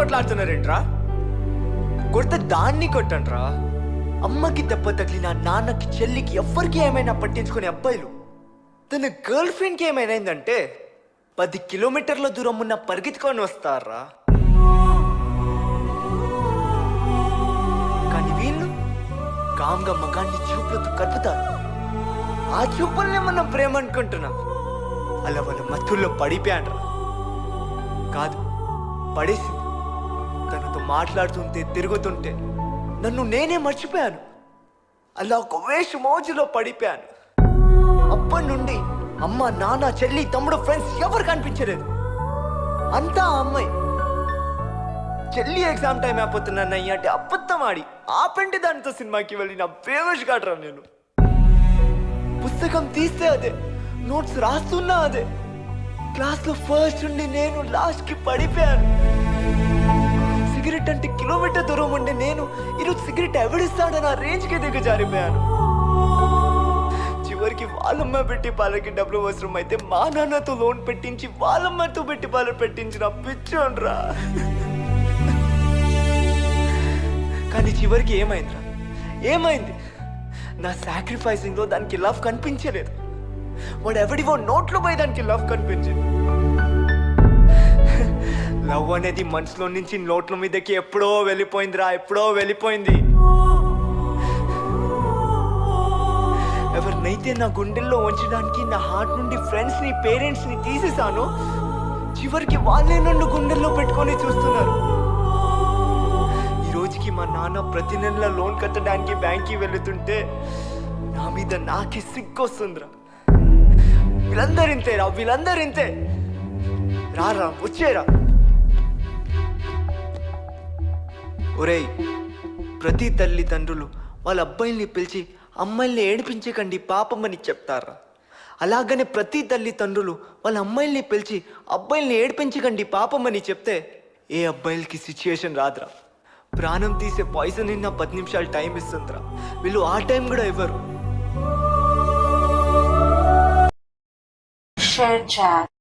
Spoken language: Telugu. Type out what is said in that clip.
కొట్లాడుతున్నారేంట్రా? కొడితే దాన్ని కొట్టండ్రా. అమ్మకి దెబ్బ తగిలిన నాన్నకి చెల్లికి ఎవ్వరికి ఏమైనా పట్టించుకునే అబ్బాయిలు తన గర్ల్ ఫ్రెండ్కి ఏమైనా అయిందంటే 10 కిలోమీటర్ల దూరం ఉన్న పరిగెత్తుకొని వస్తారా. కానీ వీళ్ళు కామ్గా మగాన్ని చూపులతో కలుపుతారు. ఆ చూపుల్నే మనం ప్రేమ అనుకుంటున్నాం. అలా వాళ్ళ మత్తుల్లో పడిపోయాడ్రా. కాదు, పడేసింది. తనతో మాట్లాడుతుంటే తిరుగుతుంటే నన్ను నేనే మర్చిపోయాను. అలా ఒక వేష మోజులో పడిపోయాను. అప్పటి నుండి అమ్మ, నాన్న, చెల్లి, తమ్ముడు, ఫ్రెండ్స్ ఎవరు కనిపించలేదు. అంతా ఆ అమ్మాయి. చెల్లి ఎగ్జామ్ టైం అయిపోతున్నానయ్య అంటే అబద్ధం ఆడి ఆపండి దానితో సినిమాకి వెళ్ళిన ఫేమస్ కాటరా నేను. పుస్తకం తీస్తే అదే, నోట్స్ రాస్తున్నా అదే. క్లాస్లో ఫస్ట్ నుండి నేను లాస్ట్కి పడిపోయాను. సిగరెట్ అంటే కిలోమీటర్ దూరం ఉండే నేను ఈరోజు సిగరెట్ ఎవడిస్తాడని ఆ రేంజ్కి దిగజారిపోయాను. చివరికి వాళ్ళమ్మ పెట్టి పాలకి డబ్బులు అవసరం అయితే మా నాన్నతో లోన్ పెట్టించి వాళ్ళమ్మతో పెట్టి పాలు పెట్టించిన పిచ్చోన్రా. కానీ చివరికి ఏమైందిరా? ఏమైంది? నా సాక్రిఫైసింగ్ లో దానికి లవ్ కనిపించలేదు. వాడు ఎవడివో నోట్లో పోయి దానికి లవ్ కనిపించింది. లవ్ అనేది మనసులో నుంచి నోట్ల మీదకి ఎప్పుడో వెళ్ళిపోయిందిరా, ఎప్పుడో వెళ్ళిపోయింది. ఎవరినైతే నా గుండెల్లో ఉంచడానికి నా హార్ట్ నుండి ఫ్రెండ్స్ ని, పేరెంట్స్ ని తీసేసాను, చివరికి వాళ్ళే నన్ను గుండెల్లో పెట్టుకొని చూస్తున్నారు. ఈ రోజుకి మా నాన్న ప్రతి నెల లోన్ కట్టడానికి బ్యాంక్కి వెళుతుంటే నా మీద నాకే సిగ్గొస్తుందిరా. వీళ్ళందరింతేరా, వీళ్ళందరింతే. రారా, వచ్చేరా. ఒరేయ్, ప్రతి తల్లిదండ్రులు వాళ్ళ అబ్బాయిల్ని పిలిచి అమ్మాయిల్ని ఏడిపించకండి పాపమని చెప్తారా? అలాగనే ప్రతి తల్లిదండ్రులు వాళ్ళ అమ్మాయిల్ని పిలిచి అబ్బాయిల్ని ఏడిపించకండి పాపమని చెప్తే ఏ అబ్బాయిలకి సిచ్యుయేషన్ రాదురా. ప్రాణం తీసే పాయిజన్ నిన్న 10 నిమిషాలు టైం ఇస్తుందిరా. వీళ్ళు ఆ టైం కూడా ఇవ్వరు. Share chat.